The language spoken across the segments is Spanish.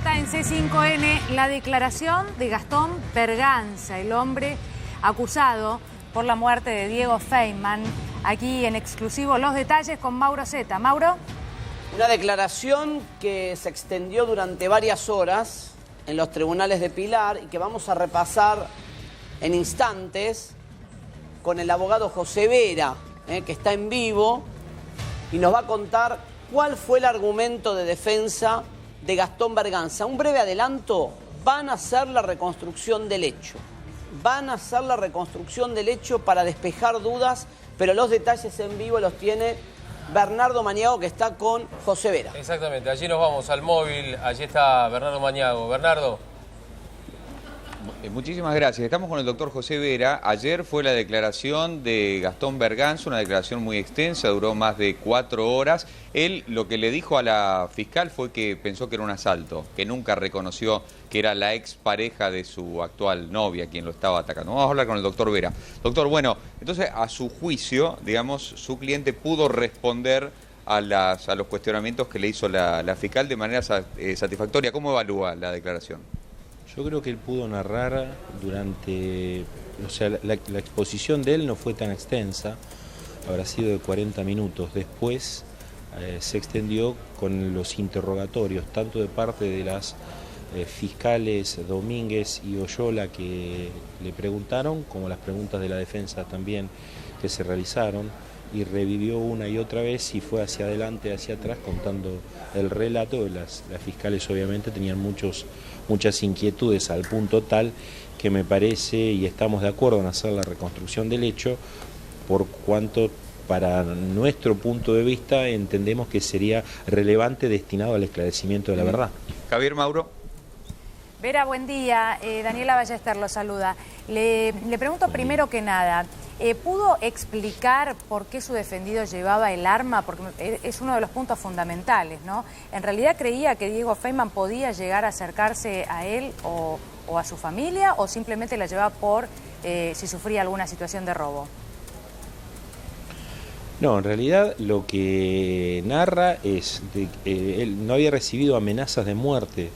trata en C5N la declaración de Gastón Berganza, el hombre acusado por la muerte de Diego Feynman. Aquí en exclusivo los detalles con Mauro Zeta. Mauro. Una declaración que se extendió durante varias horas en los tribunales de Pilar y que vamos a repasar en instantes con el abogado José Vera, que está en vivo y nos va a contar cuál fue el argumento de defensa de Gastón Berganza. Un breve adelanto: van a hacer la reconstrucción del hecho. Van a hacer la reconstrucción del hecho para despejar dudas, pero los detalles en vivo los tiene Bernardo Maniago, que está con José Vera. Exactamente, allí nos vamos al móvil, allí está Bernardo Maniago. Bernardo. Muchísimas gracias. Estamos con el doctor José Vera. Ayer fue la declaración de Gastón Berganza, una declaración muy extensa, duró más de 4 horas. Él lo que le dijo a la fiscal fue que pensó que era un asalto, que nunca reconoció que era la expareja de su actual novia quien lo estaba atacando. Vamos a hablar con el doctor Vera. Doctor, bueno, entonces a su juicio, digamos, su cliente pudo responder a los cuestionamientos que le hizo la fiscal de manera satisfactoria. ¿Cómo evalúa la declaración? Yo creo que él pudo narrar durante, o sea, la exposición de él no fue tan extensa, habrá sido de 40 minutos. Después se extendió con los interrogatorios, tanto de parte de las fiscales Domínguez y Oyola que le preguntaron, como las preguntas de la defensa también que se realizaron, y revivió una y otra vez y fue hacia adelante, hacia atrás, contando el relato. Las fiscales obviamente tenían muchas inquietudes, al punto tal que me parece, y estamos de acuerdo en hacer la reconstrucción del hecho, por cuanto para nuestro punto de vista entendemos que sería relevante, destinado al esclarecimiento de la verdad. Javier, Mauro. Vera, buen día. Daniela Ballester lo saluda. Le pregunto primero que nada, ¿pudo explicar por qué su defendido llevaba el arma? Porque es uno de los puntos fundamentales, ¿no? ¿En realidad creía que Diego Feynman podía llegar a acercarse a él o a su familia, o simplemente la llevaba por si sufría alguna situación de robo? No, en realidad lo que narra es que él no había recibido amenazas de muerte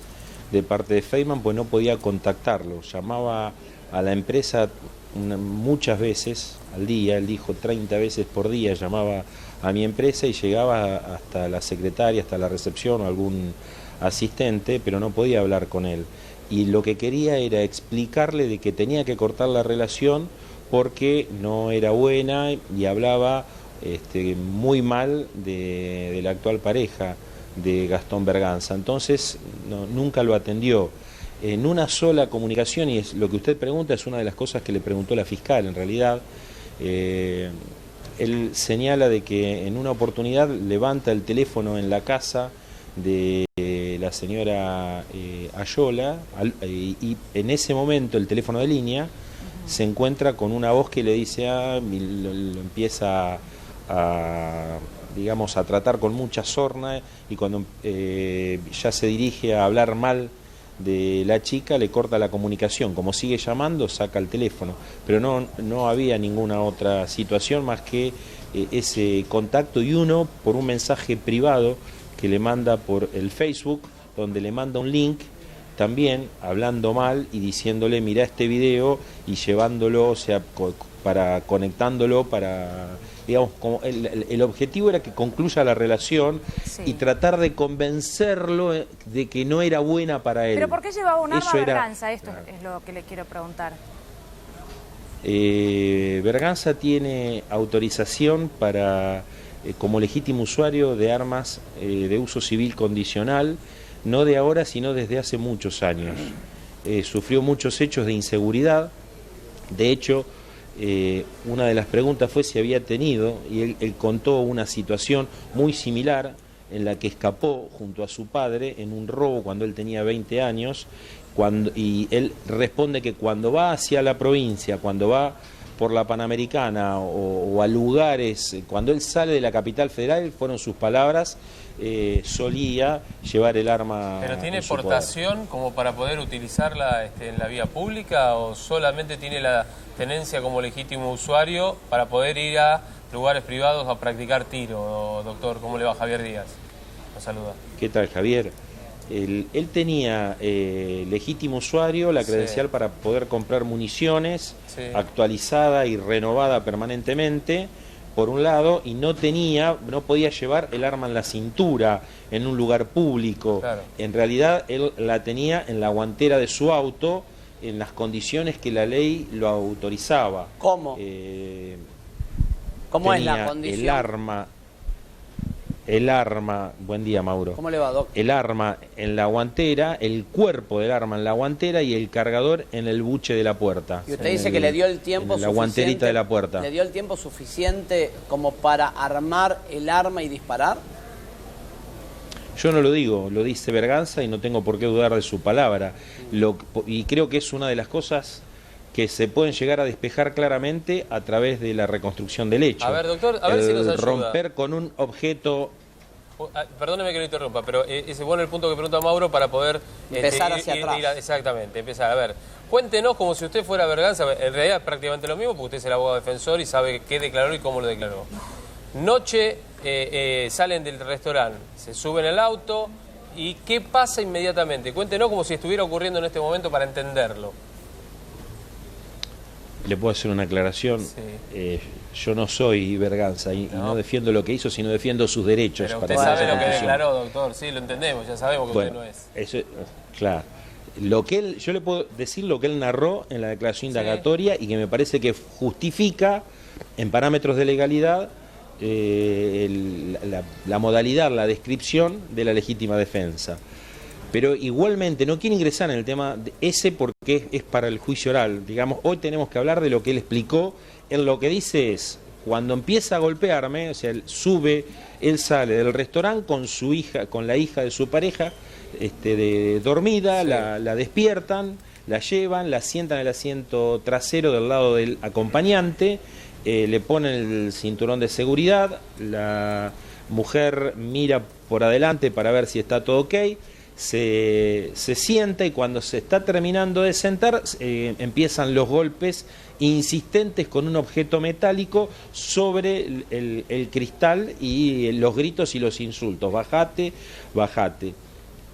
de parte de Feynman, pues no podía contactarlo. Llamaba a la empresa muchas veces al día, él dijo 30 veces por día llamaba a mi empresa y llegaba hasta la secretaria, hasta la recepción o algún asistente, pero no podía hablar con él. Y lo que quería era explicarle de que tenía que cortar la relación porque no era buena, y hablaba muy mal de la actual pareja de Gastón Berganza. Entonces nunca lo atendió. En una sola comunicación, y es lo que usted pregunta, es una de las cosas que le preguntó la fiscal en realidad. Él señala de que en una oportunidad levanta el teléfono en la casa de la señora Ayola, y en ese momento el teléfono de línea se encuentra con una voz que le dice, lo empieza digamos, a tratar con mucha sorna, y cuando ya se dirige a hablar mal de la chica, le corta la comunicación. Como sigue llamando, saca el teléfono, pero no había ninguna otra situación más que ese contacto, y uno por un mensaje privado que le manda por el Facebook, donde le manda un link también hablando mal y diciéndole mira este video, y llevándolo, o sea, conectándolo para, digamos, como el objetivo era que concluya la relación, sí, y tratar de convencerlo de que no era buena para él. ¿Pero por qué llevaba un arma Berganza? Esto es lo que le quiero preguntar. Berganza tiene autorización para como legítimo usuario de armas de uso civil condicional, no de ahora, sino desde hace muchos años. Sufrió muchos hechos de inseguridad. De hecho, una de las preguntas fue si había tenido, y él contó una situación muy similar en la que escapó junto a su padre en un robo cuando él tenía 20 años, y él responde que cuando va hacia la provincia, cuando va por la Panamericana o a lugares, cuando él sale de la capital federal, fueron sus palabras, solía llevar el arma. ¿Pero tiene portación como para poder utilizarla en la vía pública, o solamente tiene la tenencia como legítimo usuario para poder ir a lugares privados a practicar tiro? Doctor, ¿cómo le va? Javier Díaz nos saluda. ¿Qué tal, Javier? Él tenía legítimo usuario, la credencial para poder comprar municiones, actualizada y renovada permanentemente, por un lado, y no podía llevar el arma en la cintura, en un lugar público. Claro. En realidad, él la tenía en la guantera de su auto, en las condiciones que la ley lo autorizaba. ¿Cómo? ¿Cómo es la condición? El arma, buen día, Mauro. ¿Cómo le va, Doc? El arma en la guantera, el cuerpo del arma en la guantera y el cargador en el buche de la puerta. Y usted dice que le dio el tiempo suficiente. La guanterita de la puerta. ¿Le dio el tiempo suficiente como para armar el arma y disparar? Yo no lo digo, lo dice Berganza y no tengo por qué dudar de su palabra. Y creo que es una de las cosas que se pueden llegar a despejar claramente a través de la reconstrucción del hecho. A ver, doctor, a ver si nos ayuda. Romper con un objeto... Perdóneme que lo interrumpa, pero ese es bueno el punto que pregunta Mauro para poder... empezar hacia atrás. Exactamente, empezar. A ver, cuéntenos como si usted fuera Berganza. En realidad es prácticamente lo mismo, porque usted es el abogado defensor y sabe qué declaró y cómo lo declaró. Noche, salen del restaurante, se suben al auto y ¿qué pasa inmediatamente? Cuéntenos como si estuviera ocurriendo en este momento para entenderlo. Le puedo hacer una aclaración. Sí. Yo no soy Berganza y no defiendo lo que hizo, sino defiendo sus derechos. Pero usted sabe lo que declaró, doctor. Sí, lo entendemos, ya sabemos que usted no es. Eso, claro. Yo le puedo decir lo que él narró en la declaración indagatoria y que me parece que justifica, en parámetros de legalidad, la modalidad, la descripción de la legítima defensa. Pero igualmente no quiero ingresar en el tema ese porque es para el juicio oral. Digamos, hoy tenemos que hablar de lo que él explicó. Él lo que dice es, cuando empieza a golpearme, o sea, él sale del restaurante con su hija, con la hija de su pareja, dormida, la despiertan, la llevan, la sientan en el asiento trasero del lado del acompañante, le ponen el cinturón de seguridad, la mujer mira por adelante para ver si está todo ok. Se sienta y cuando se está terminando de sentar empiezan los golpes insistentes con un objeto metálico sobre el cristal y los gritos y los insultos, bajate, bajate.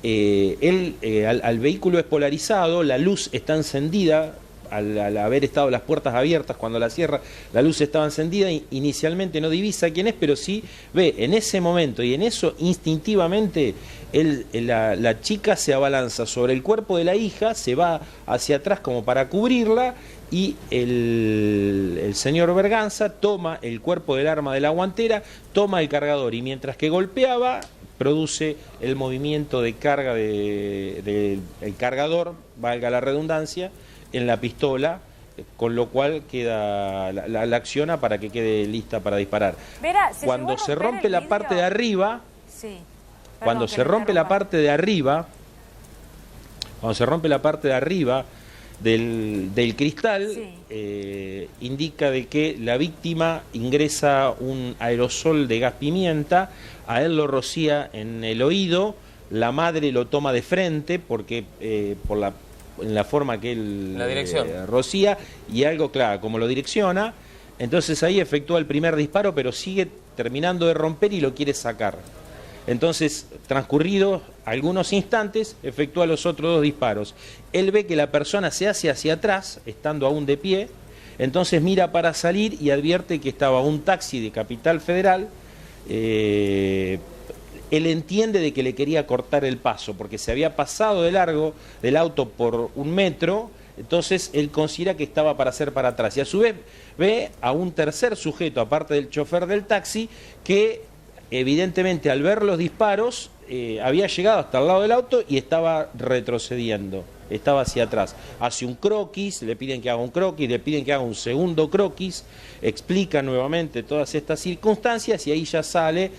Al vehículo es polarizado, la luz está encendida. Al haber estado las puertas abiertas cuando la cierra, la luz estaba encendida, inicialmente no divisa quién es, pero sí ve en ese momento y en eso instintivamente la chica se abalanza sobre el cuerpo de la hija, se va hacia atrás como para cubrirla y el señor Berganza toma el cuerpo del arma de la guantera, toma el cargador y mientras que golpeaba produce el movimiento de carga del cargador, valga la redundancia, en la pistola, con lo cual queda la acciona para que quede lista para disparar. Vera, cuando se rompe la parte de arriba, sí. Cuando se rompe la parte de arriba del cristal, sí. Indica de que la víctima ingresa un aerosol de gas pimienta, a él lo rocía en el oído, la madre lo toma de frente porque en la forma que él rocía y algo, claro, como lo direcciona, entonces ahí efectúa el primer disparo, pero sigue terminando de romper y lo quiere sacar. Entonces, transcurridos algunos instantes, efectúa los otros dos disparos. Él ve que la persona se hace hacia atrás, estando aún de pie, entonces mira para salir y advierte que estaba un taxi de Capital Federal. Él entiende de que le quería cortar el paso porque se había pasado de largo del auto por 1 metro, entonces él considera que estaba para hacer para atrás y a su vez ve a un tercer sujeto, aparte del chofer del taxi, que evidentemente al ver los disparos había llegado hasta el lado del auto y estaba retrocediendo, estaba hacia atrás. Hace un croquis, le piden que haga un croquis, le piden que haga un segundo croquis, explica nuevamente todas estas circunstancias y ahí ya sale,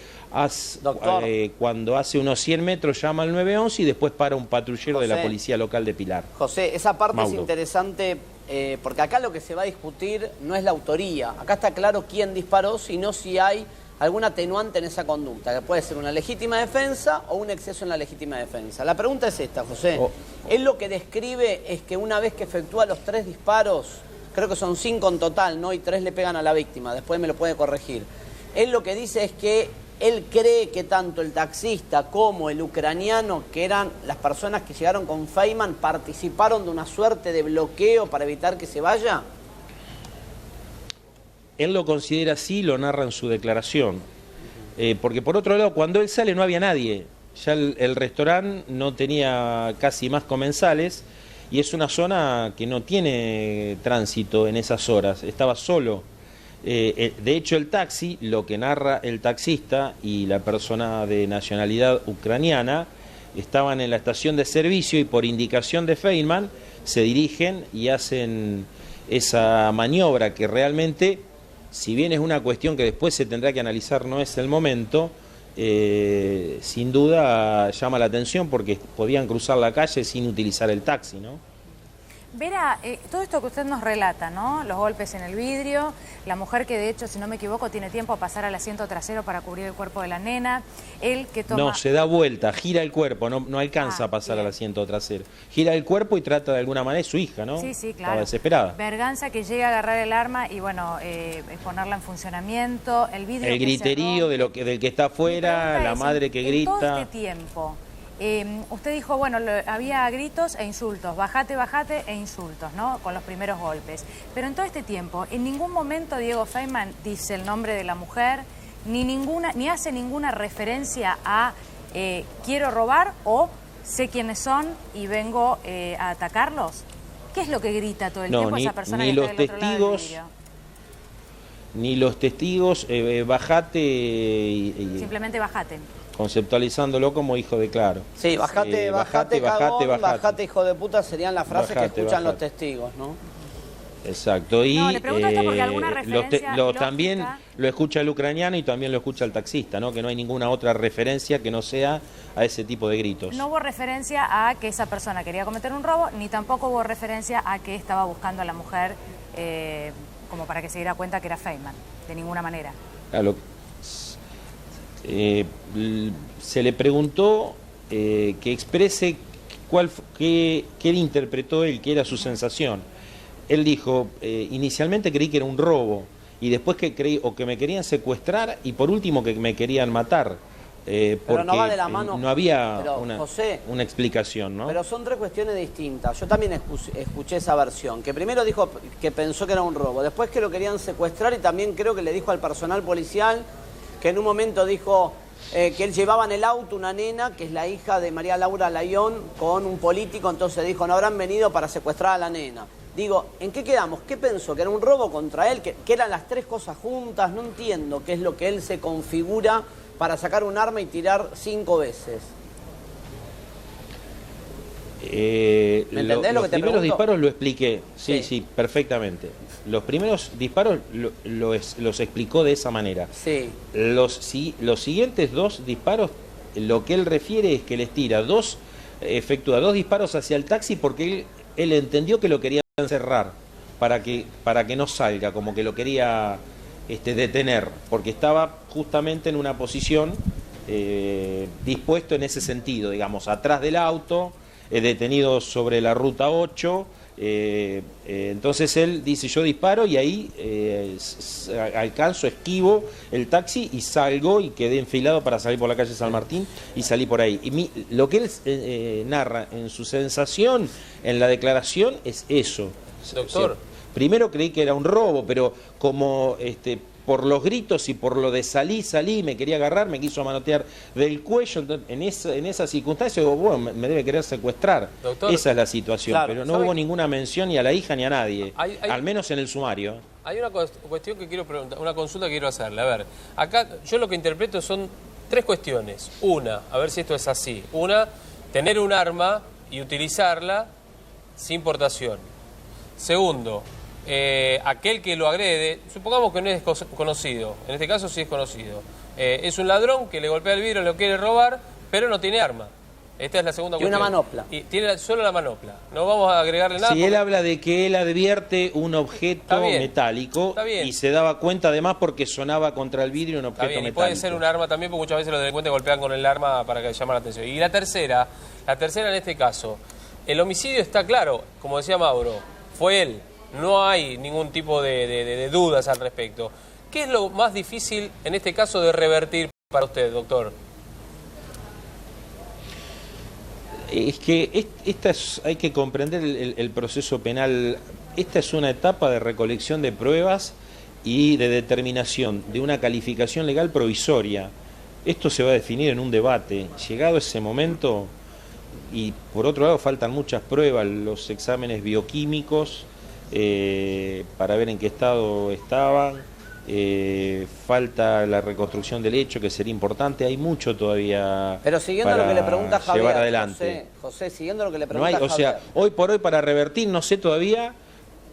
cuando hace unos 100 metros llama al 911 y después para un patrullero de la policía local de Pilar. José, esa parte Mauro. Es interesante porque acá lo que se va a discutir no es la autoría, acá está claro quién disparó, sino si hay algún atenuante en esa conducta, que puede ser una legítima defensa o un exceso en la legítima defensa. La pregunta es esta, José. Él lo que describe es que una vez que efectúa los 3 disparos, creo que son 5 en total, ¿no? Y 3 le pegan a la víctima, después me lo puede corregir. Él lo que dice es que él cree que tanto el taxista como el ucraniano, que eran las personas que llegaron con Feynman, participaron de una suerte de bloqueo para evitar que se vaya. Él lo considera así, lo narra en su declaración. Porque por otro lado, cuando él sale no había nadie. Ya el restaurante no tenía casi más comensales y es una zona que no tiene tránsito en esas horas, estaba solo. De hecho, el taxi, lo que narra el taxista y la persona de nacionalidad ucraniana, estaban en la estación de servicio y por indicación de Feynman se dirigen y hacen esa maniobra que realmente, si bien es una cuestión que después se tendrá que analizar, no es el momento, sin duda llama la atención porque podían cruzar la calle sin utilizar el taxi, ¿no? Vera, todo esto que usted nos relata, ¿no? Los golpes en el vidrio, la mujer que de hecho, si no me equivoco, tiene tiempo a pasar al asiento trasero para cubrir el cuerpo de la nena, él que toma... No, se da vuelta, gira el cuerpo, no alcanza a pasar al asiento trasero. Gira el cuerpo y trata de alguna manera, es su hija, ¿no? Sí, sí, claro. Estaba desesperada. Berganza que llega a agarrar el arma y bueno, ponerla en funcionamiento, el vidrio El que griterío se rompe. del que está afuera, la madre que grita. En todo este tiempo... usted dijo, bueno, había gritos e insultos, bajate, bajate e insultos, ¿no? Con los primeros golpes. Pero en todo este tiempo, en ningún momento Diego Feynman dice el nombre de la mujer, ni hace ninguna referencia a quiero robar o sé quiénes son y vengo a atacarlos. ¿Qué es lo que grita todo el tiempo esa persona que está del otro lado del vidrio? Ni los testigos, bajate... Simplemente bajate. Conceptualizándolo como hijo de Claro. Sí, bajate, cagón, bajate, hijo de puta, serían las frases que escuchan los testigos, ¿no? Exacto, y no, le pregunto esto porque alguna referencia también lo escucha el ucraniano y también lo escucha el taxista, ¿no? Que no hay ninguna otra referencia que no sea a ese tipo de gritos. No hubo referencia a que esa persona quería cometer un robo, ni tampoco hubo referencia a que estaba buscando a la mujer como para que se diera cuenta que era Feynman, de ninguna manera. Claro. Se le preguntó que exprese qué interpretó él, qué era su sensación. Él dijo, inicialmente creí que era un robo, y después que creí o que me querían secuestrar, y por último que me querían matar. Porque no va de la mano, no había José, una explicación, ¿no? Pero son tres cuestiones distintas. Yo también escuché esa versión, que primero dijo que pensó que era un robo, después que lo querían secuestrar, y también creo que le dijo al personal policial que en un momento dijo que él llevaba en el auto una nena, que es la hija de María Laura Layón, con un político, entonces dijo, no habrán venido para secuestrar a la nena. Digo, ¿en qué quedamos? ¿Qué pensó? ¿Que era un robo contra él? ¿Que eran las tres cosas juntas? No entiendo qué es lo que él se configura para sacar un arma y tirar 5 veces. ¿Me entendés lo que te pregunto? Los primeros disparos lo expliqué, sí, perfectamente. Los primeros disparos los explicó de esa manera. Sí. Los siguientes 2 disparos, lo que él refiere es que les tira efectúa 2 disparos hacia el taxi porque él entendió que lo querían cerrar para que no salga, como que lo quería detener, porque estaba justamente en una posición dispuesto en ese sentido, digamos, atrás del auto, detenido sobre la ruta 8. Entonces él dice, yo disparo y ahí alcanzo, esquivo el taxi y salgo y quedé enfilado para salir por la calle San Martín y salí por ahí. Y lo que él narra en su sensación, en la declaración, es eso. Doctor. O sea, primero creí que era un robo, pero como por los gritos y por lo de salí, me quería agarrar, me quiso manotear del cuello, entonces, en esa circunstancia, digo, bueno, me debe querer secuestrar. Doctor, esa es la situación, claro, pero no hubo ninguna mención ni a la hija ni a nadie, al menos en el sumario. Hay una cuestión que quiero preguntar, una consulta que quiero hacerle. A ver, acá yo lo que interpreto son 3 cuestiones. Una, a ver si esto es así. Una, tener un arma y utilizarla sin portación. Segundo, aquel que lo agrede, supongamos que no es conocido, en este caso sí es conocido, es un ladrón que le golpea el vidrio, lo quiere robar, pero no tiene arma. Esta es la segunda cuestión. Tiene una manopla. Y tiene solo la manopla. No vamos a agregarle nada. Si él habla de que él advierte un objeto metálico y se daba cuenta además porque sonaba contra el vidrio un objeto metálico. Y puede ser un arma también, porque muchas veces los delincuentes golpean con el arma para que llame la atención. Y la tercera en este caso, el homicidio está claro, como decía Mauro, fue él. No hay ningún tipo de dudas al respecto. ¿Qué es lo más difícil en este caso de revertir? para usted, doctor? Es que hay que comprender el proceso penal. Esta es una etapa de recolección de pruebas y de determinación de una calificación legal provisoria. Esto se va a definir en un debate. Llegado ese momento, y por otro lado faltan muchas pruebas, los exámenes bioquímicos para ver en qué estado estaban, falta la reconstrucción del hecho, que sería importante. Hay mucho todavía. Pero siguiendo para lo que le pregunta Javier, llevar adelante. José, siguiendo lo que le No pregunta hay, Javier. o sea, hoy por hoy para revertir no sé todavía,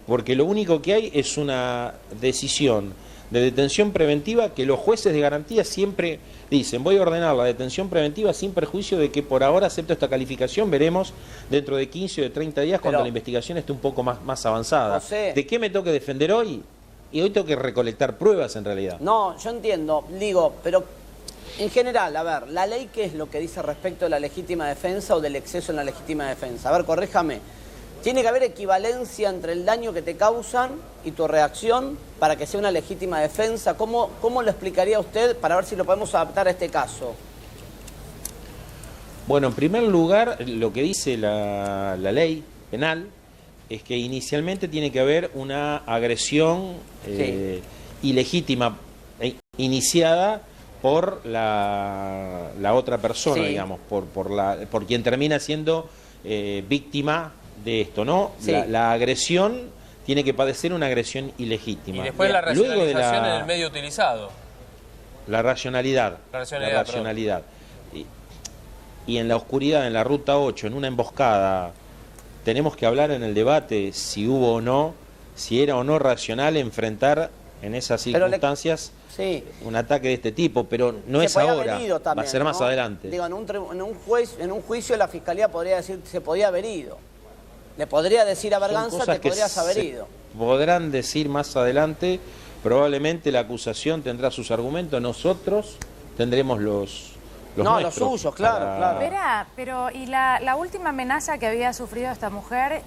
porque lo único que hay es una decisión de detención preventiva que los jueces de garantía siempre dicen: voy a ordenar la detención preventiva sin perjuicio de que por ahora acepto esta calificación, veremos dentro de 15 o de 30 días cuando la investigación esté un poco más avanzada. José, ¿de qué me tengo que defender hoy? Y hoy tengo que recolectar pruebas en realidad. No, yo entiendo, digo, pero en general, a ver, ¿la ley qué es lo que dice respecto de la legítima defensa o del exceso en la legítima defensa? A ver, corríjame. Tiene que haber equivalencia entre el daño que te causan y tu reacción para que sea una legítima defensa. ¿Cómo lo explicaría usted para ver si lo podemos adaptar a este caso? Bueno, en primer lugar, lo que dice la ley penal es que inicialmente tiene que haber una agresión ilegítima iniciada por la otra persona, digamos, por quien termina siendo víctima de esto, ¿no? Sí. La agresión tiene que padecer una agresión ilegítima. Y después la racionalización en el medio utilizado. La racionalidad. Y en la oscuridad, en la ruta 8, en una emboscada, tenemos que hablar en el debate si hubo o no, si era o no racional enfrentar en esas circunstancias un ataque de este tipo, pero no es ahora, también, va a ser más adelante. Digo, en un juicio la Fiscalía podría decir se podía haber ido. Le podría decir a Berganza te podrías haber ido. Podrán decir más adelante, probablemente la acusación tendrá sus argumentos, nosotros tendremos los suyos, claro. Verá, pero ¿y la última amenaza que había sufrido esta mujer,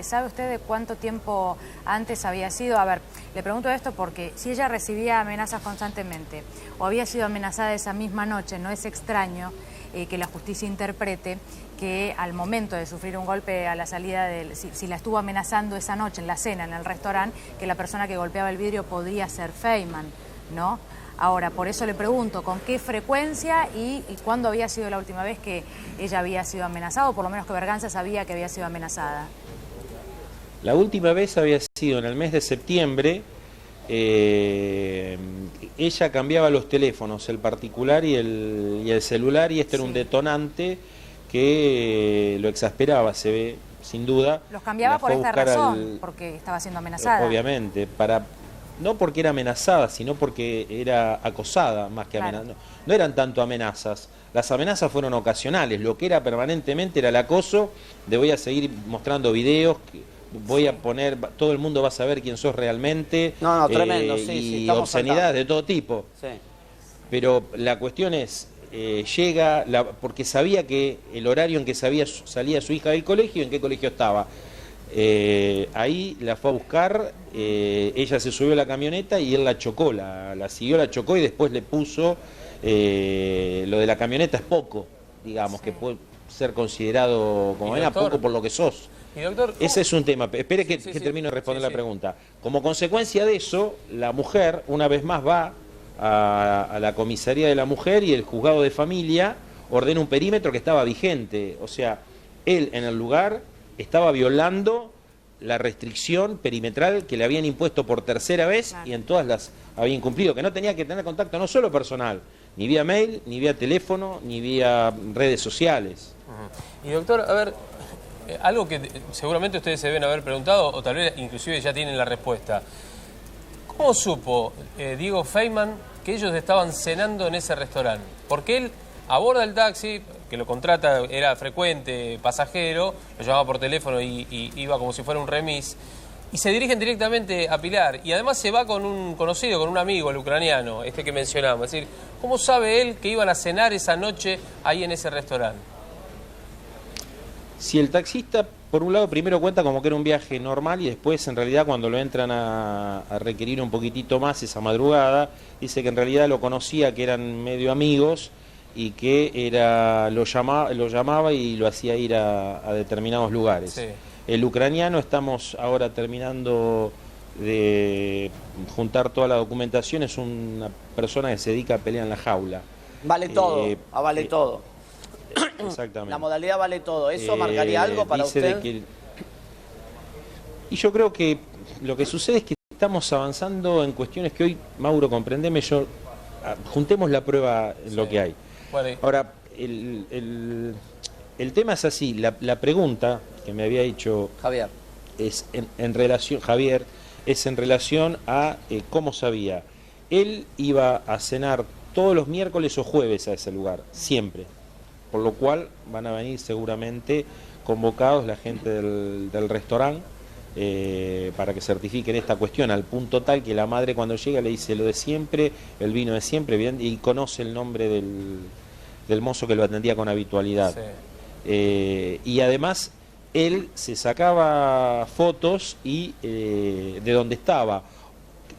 sabe usted de cuánto tiempo antes había sido? A ver, le pregunto esto porque si ella recibía amenazas constantemente o había sido amenazada esa misma noche, no es extraño que la justicia interprete que al momento de sufrir un golpe a la salida si la estuvo amenazando esa noche en la cena, en el restaurante, que la persona que golpeaba el vidrio podría ser Feynman, ¿no? Ahora, por eso le pregunto, ¿con qué frecuencia y cuándo había sido la última vez que ella había sido amenazada, o por lo menos que Berganza sabía que había sido amenazada? La última vez había sido en el mes de septiembre. Ella cambiaba los teléfonos, el particular y el celular, y este era un detonante que lo exasperaba, se ve, sin duda. Los cambiaba por esta razón, porque estaba siendo amenazada. Obviamente, no porque era amenazada, sino porque era acosada más que amenazada. No eran tanto amenazas, las amenazas fueron ocasionales, lo que era permanentemente era el acoso de voy a seguir mostrando videos, voy a poner, todo el mundo va a saber quién sos realmente. Tremendo, y obscenidades de todo tipo. Sí. Pero la cuestión es, porque sabía que el horario en que salía su hija del colegio, en qué colegio estaba. Ahí la fue a buscar, ella se subió a la camioneta y él la chocó, la siguió, la chocó y después le puso, lo de la camioneta es poco, digamos, que puede ser considerado como poco por lo que sos. Y doctor, ese es un tema. Espere que termino de responder la pregunta. Como consecuencia de eso, la mujer, una vez más, va a la comisaría de la mujer y el juzgado de familia ordena un perímetro que estaba vigente. O sea, él en el lugar estaba violando la restricción perimetral que le habían impuesto por tercera vez y en todas las había incumplido, que no tenía que tener contacto no solo personal, ni vía mail, ni vía teléfono, ni vía redes sociales. Y doctor, a ver, algo que seguramente ustedes se deben haber preguntado, o tal vez inclusive ya tienen la respuesta. ¿Cómo supo Diego Feynman que ellos estaban cenando en ese restaurante? Porque él aborda el taxi, que lo contrata, era frecuente pasajero, lo llamaba por teléfono y iba como si fuera un remis, y se dirigen directamente a Pilar, y además se va con un conocido, con un amigo, el ucraniano, que mencionamos. Es decir, ¿cómo sabe él que iban a cenar esa noche ahí en ese restaurante? Si el taxista por un lado, primero cuenta como que era un viaje normal y después, en realidad, cuando lo entran a requerir un poquitito más esa madrugada, dice que en realidad lo conocía, que eran medio amigos y que lo llamaba y lo hacía ir a determinados lugares. Sí. El ucraniano, estamos ahora terminando de juntar toda la documentación, es una persona que se dedica a pelear en la jaula. Vale todo, vale todo. Exactamente. La modalidad vale todo. ¿Eso marcaría algo para dice usted? Y yo creo que lo que sucede es que estamos avanzando en cuestiones que hoy, Mauro, comprendeme, juntemos la prueba en lo que hay. Bueno, Ahora, el tema es así, la pregunta que me había hecho Javier. es en relación, Javier, es en relación a cómo sabía. Él iba a cenar todos los miércoles o jueves a ese lugar, siempre. Por lo cual van a venir seguramente convocados la gente del restaurante para que certifiquen esta cuestión, al punto tal que la madre cuando llega le dice lo de siempre, el vino de siempre, bien, y conoce el nombre del mozo que lo atendía con habitualidad. sí. Y además él se sacaba fotos y de dónde estaba.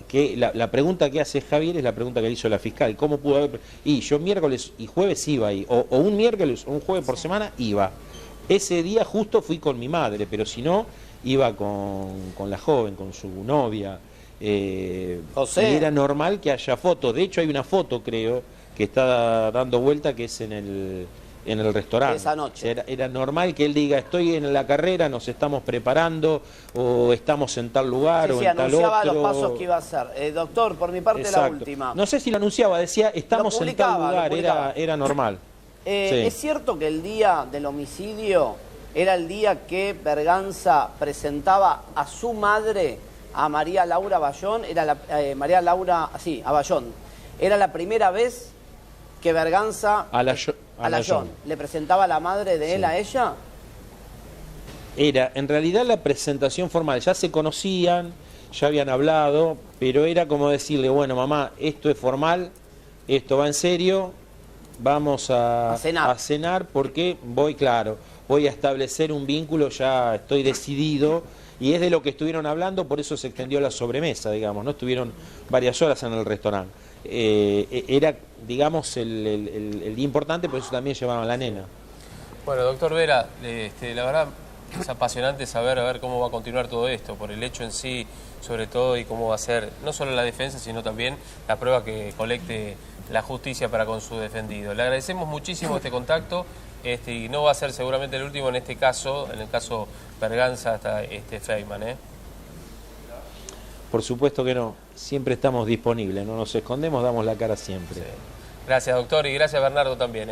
Que la pregunta que hace Javier es la pregunta que le hizo la fiscal. ¿Cómo pudo haber? Y yo miércoles y jueves iba ahí, o un miércoles o un jueves por semana iba. Ese día justo fui con mi madre, pero si no, iba con la joven, con su novia. José. Y era normal que haya fotos. De hecho hay una foto, creo, que está dando vuelta, que es en el restaurante. Esa noche. O sea, era normal que él diga, estoy en la carrera, nos estamos preparando, o estamos en tal lugar, Sí, o sí, en tal anunciaba otro. los pasos que iba a hacer. Doctor, por mi parte la Exacto. última. No sé si lo anunciaba, decía, estamos en tal publicaba, lo lugar, publicaba. era normal. Sí. ¿Es cierto que el día del homicidio era el día que Berganza presentaba a su madre, a María Laura Bayón? María Laura, sí, a Bayón. ¿Era la primera vez que Berganza A la Bayón le presentaba a la madre de él a ella? Era, en realidad, la presentación formal. Ya se conocían, ya habían hablado, pero era como decirle, bueno, mamá, esto es formal, esto va en serio, vamos a cenar porque voy a establecer un vínculo, ya estoy decidido, y es de lo que estuvieron hablando, por eso se extendió la sobremesa, digamos, ¿no? Estuvieron varias horas en el restaurante. Era, digamos, el día importante, por eso también llevaban a la nena. Bueno, doctor Vera, la verdad es apasionante saber a ver cómo va a continuar todo esto, por el hecho en sí, sobre todo, y cómo va a ser no solo la defensa, sino también la prueba que colecte la justicia para con su defendido. Le agradecemos muchísimo este contacto, y no va a ser seguramente el último en este caso, en el caso Berganza hasta Feynman, Por supuesto que no, siempre estamos disponibles, no nos escondemos, damos la cara siempre. Sí. Gracias, doctor, y gracias, Bernardo, también,